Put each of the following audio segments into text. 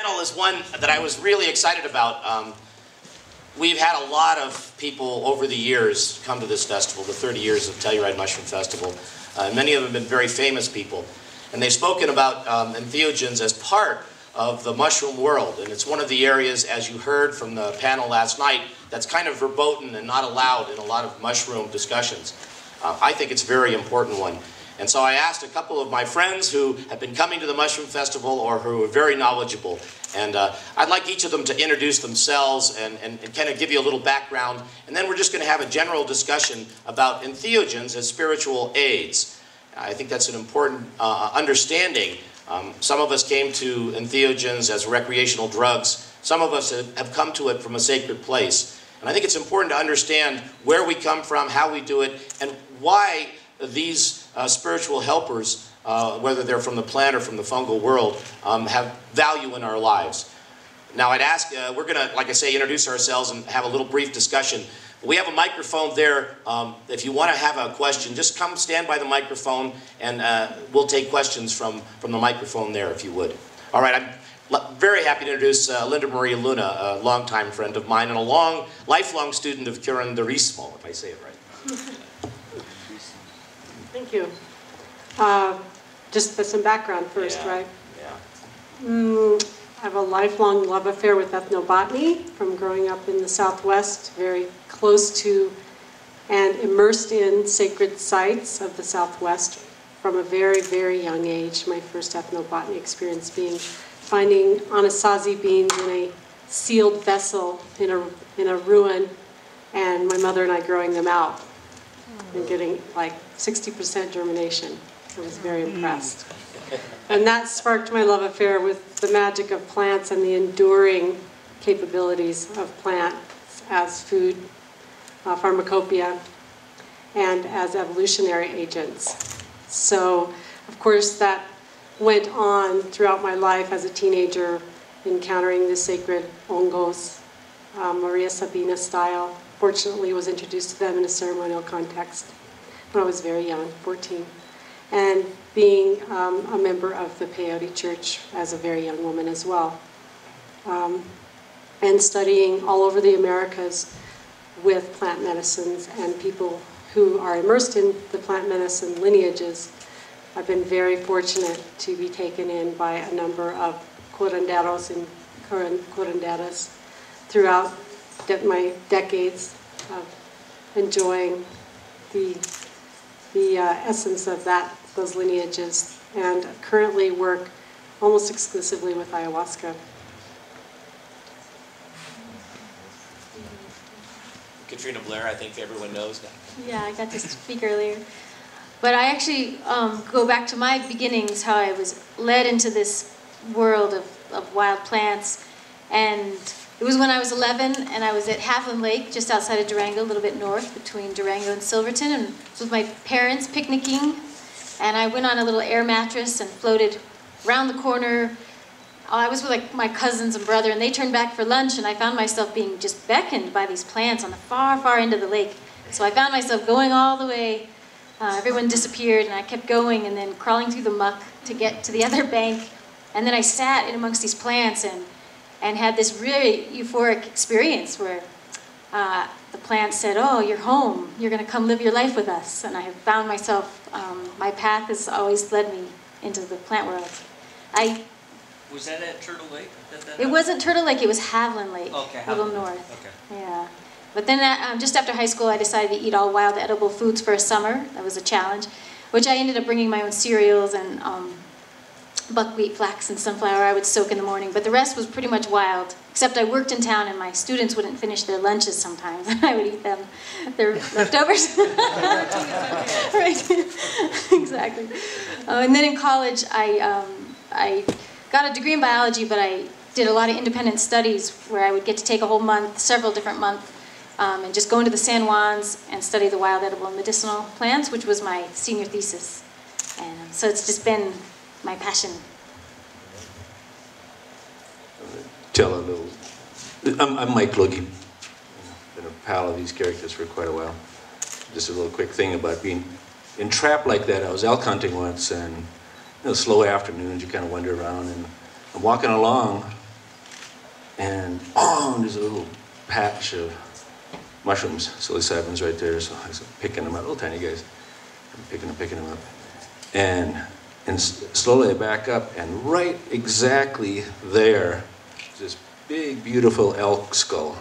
Panel is one that I was really excited about. We've had a lot of people over the years come to this festival, the 30 years of Telluride Mushroom Festival. Many of them have been very famous people. And they've spoken about entheogens as part of the mushroom world. And it's one of the areas, as you heard from the panel last night, that's kind of verboten and not allowed in a lot of mushroom discussions. I think it's a very important one. And so I asked a couple of my friends who have been coming to the Mushroom Festival or who are very knowledgeable. And I'd like each of them to introduce themselves and kind of give you a little background. And then we're just going to have a general discussion about entheogens as spiritual aids. I think that's an important understanding. Some of us came to entheogens as recreational drugs. Some of us have come to it from a sacred place. And I think it's important to understand where we come from, how we do it, and why these spiritual helpers, whether they're from the plant or from the fungal world, have value in our lives. Now I'd ask, we're going to, like I say, introduce ourselves and have a little brief discussion. We have a microphone there. If you want to have a question, just come stand by the microphone and we'll take questions from the microphone there, if you would. All right, I'm very happy to introduce Lindamarie Luna, a longtime friend of mine and a lifelong student of curanderismo, if I say it right. Thank you. Just for some background first, right? Yeah. I have a lifelong love affair with ethnobotany from growing up in the Southwest, very close to and immersed in sacred sites of the Southwest from a very, very young age. My first ethnobotany experience being finding anasazi beans in a sealed vessel in a ruin, and my mother and I growing them out and getting like 60% germination. I was very impressed. And that sparked my love affair with the magic of plants and the enduring capabilities of plants as food, pharmacopoeia, and as evolutionary agents. So, of course, that went on throughout my life as a teenager, encountering the sacred hongos, Maria Sabina style. Fortunately, was introduced to them in a ceremonial context when I was very young, 14. And being a member of the Peyote Church as a very young woman as well. And studying all over the Americas with plant medicines and people who are immersed in the plant medicine lineages. I've been very fortunate to be taken in by a number of curanderos and curanderas throughout my decades of enjoying the essence of those lineages, and currently work almost exclusively with ayahuasca. Katrina Blair, I think everyone knows now. Yeah, I got to speak earlier. But I actually go back to my beginnings, how I was led into this world of wild plants. And it was when I was 11, and I was at Haviland Lake, just outside of Durango, a little bit north, between Durango and Silverton, and was with my parents picnicking. And I went on a little air mattress and floated around the corner. I was with like my cousins and brother, and they turned back for lunch, and I found myself being just beckoned by these plants on the far, far end of the lake. So I found myself going all the way. Everyone disappeared, and I kept going, and then crawling through the muck to get to the other bank. And then I sat in amongst these plants and had this really euphoric experience where the plant said, "Oh, you're home. You're going to come live your life with us." And I have found myself, my path has always led me into the plant world. Was that at Turtle Lake? It wasn't Turtle Lake, it was Haviland Lake, okay, a little Haviland. north. Okay. Yeah. But then just after high school, I decided to eat all wild edible foods for a summer. That was a challenge, which I ended up bringing my own cereals and buckwheat, flax, and sunflower I would soak in the morning. But the rest was pretty much wild, except I worked in town and my students wouldn't finish their lunches sometimes. I would eat them, their leftovers. Right, exactly. And then in college, I got a degree in biology, but I did a lot of independent studies where I would get to take a whole month, several different months, and just go into the San Juans and study the wild edible and medicinal plants, which was my senior thesis. And so it's just been my passion. Tell a little. I'm Mike Logghe. Been a pal of these characters for quite a while. Just a little quick thing about being entrapped like that. I was elk hunting once, and slow afternoons, you kind of wander around, and I'm walking along, and there's a little patch of mushrooms, psilocybins right there. So I was picking them up, little tiny guys. I'm picking them up. And slowly I back up, and right exactly there, this big, beautiful elk skull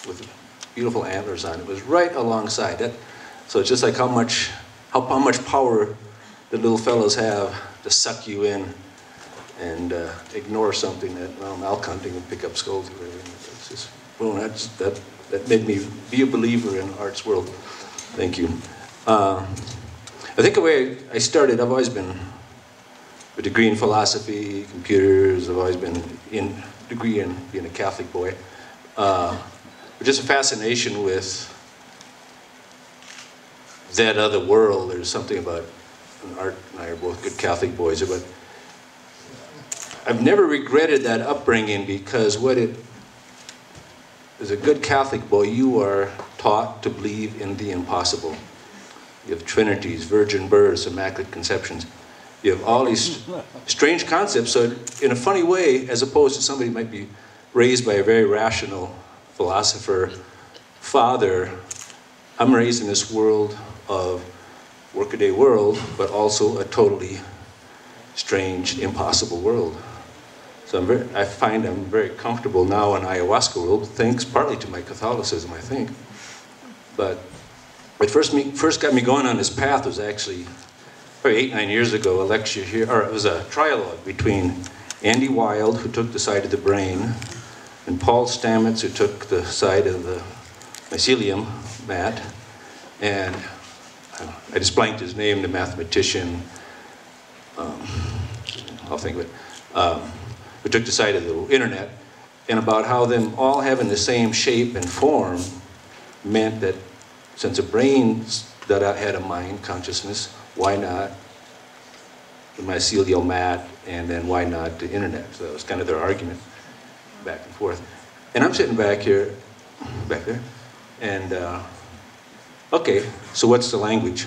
with beautiful antlers on it. It was right alongside it. So it's just like how much power the little fellows have to suck you in and ignore something that, well, I'm elk hunting and pick up skulls or whatever. It's just, well, that made me be a believer in art's world. Thank you. I think the way I started, I've always been a degree in philosophy, computers. I've always been in degree in being a Catholic boy. But just a fascination with that other world. There's something about, and Art and I are both good Catholic boys, but I've never regretted that upbringing, because as a good Catholic boy, you are taught to believe in the impossible. You have trinities, virgin births, immaculate conceptions. You have all these strange concepts. So in a funny way, as opposed to somebody who might be raised by a very rational philosopher father, I'm raised in this world of workaday world, but also a totally strange, impossible world. So I find I'm very comfortable now in ayahuasca world, thanks partly to my Catholicism, I think. But what first got me going on this path was actually probably 8-9 years ago, a lecture here, or it was a trialogue between Andy Wilde, who took the side of the brain, and Paul Stamets, who took the side of the mycelium mat. And I just blanked his name, the mathematician, I'll think of it, who took the side of the internet, and about how them all having the same shape and form meant that since a brain that had a mind, consciousness, why not the mycelial mat, and then why not the internet? So that was kind of their argument, back and forth. And I'm sitting back there, and okay, so what's the language?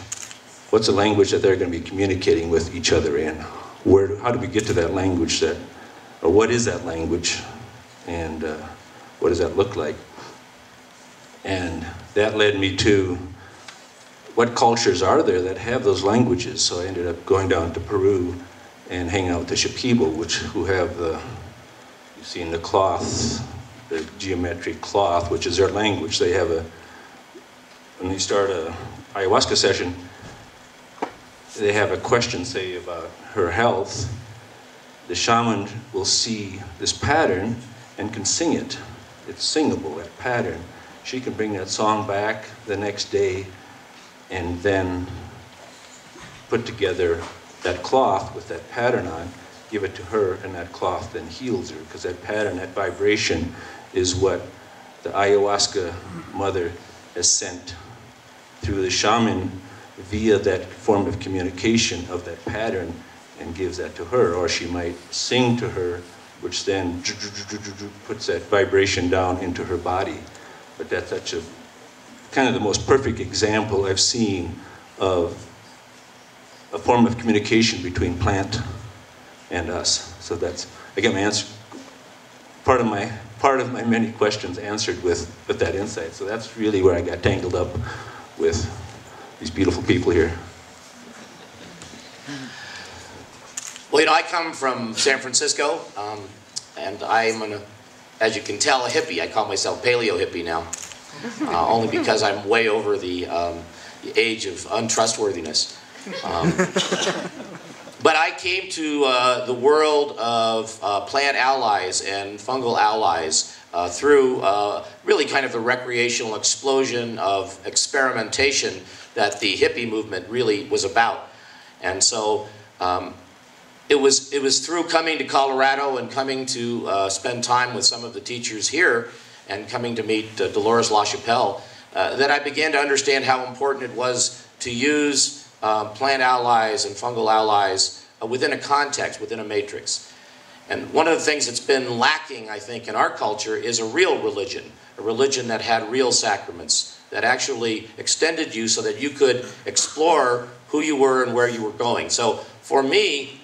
What's the language that they're going to be communicating with each other in? How do we get to that language or what is that language? And what does that look like? And that led me to what cultures are there that have those languages. So I ended up going down to Peru and hanging out with the Shipibo, who have you've seen the cloth, the geometric cloth, which is their language. They have when they start a ayahuasca session, they have a question, say, about her health. The shaman will see this pattern and can sing it. It's singable, that pattern. She can bring that song back the next day and then put together that cloth with that pattern on, give it to her, and that cloth then heals her, because that pattern, that vibration is what the ayahuasca mother has sent through the shaman via that form of communication of that pattern, and gives that to her. Or she might sing to her, which then puts that vibration down into her body. But that's such a kind of the most perfect example I've seen of a form of communication between plant and us. So that's, I got my answer, part of my many questions answered with that insight. So that's really where I got tangled up with these beautiful people here. Well, I come from San Francisco, and I'm, as you can tell, a hippie. I call myself paleo hippie now, only because I'm way over the age of untrustworthiness. But I came to the world of plant allies and fungal allies through really kind of the recreational explosion of experimentation that the hippie movement really was about. And so it was through coming to Colorado and coming to spend time with some of the teachers here and coming to meet Dolores LaChapelle that I began to understand how important it was to use plant allies and fungal allies within a context, within a matrix. And one of the things that's been lacking, I think, in our culture is a real religion, a religion that had real sacraments, that actually extended you so that you could explore who you were and where you were going. So for me,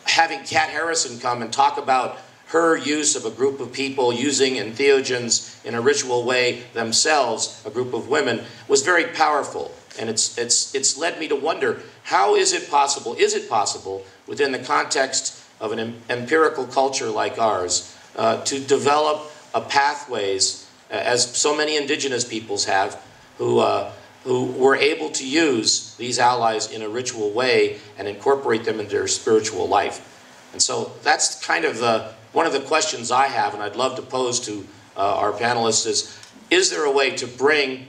having Kat Harrison come and talk about her use of a group of people using entheogens in a ritual way themselves, a group of women, was very powerful. And it's led me to wonder, how is it possible within the context of an empirical culture like ours to develop pathways, as so many indigenous peoples have, who were able to use these allies in a ritual way and incorporate them into their spiritual life. And so that's kind of one of the questions I have, and I'd love to pose to our panelists is there a way to bring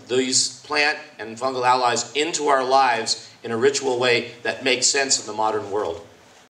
these plant and fungal allies into our lives in a ritual way that makes sense in the modern world?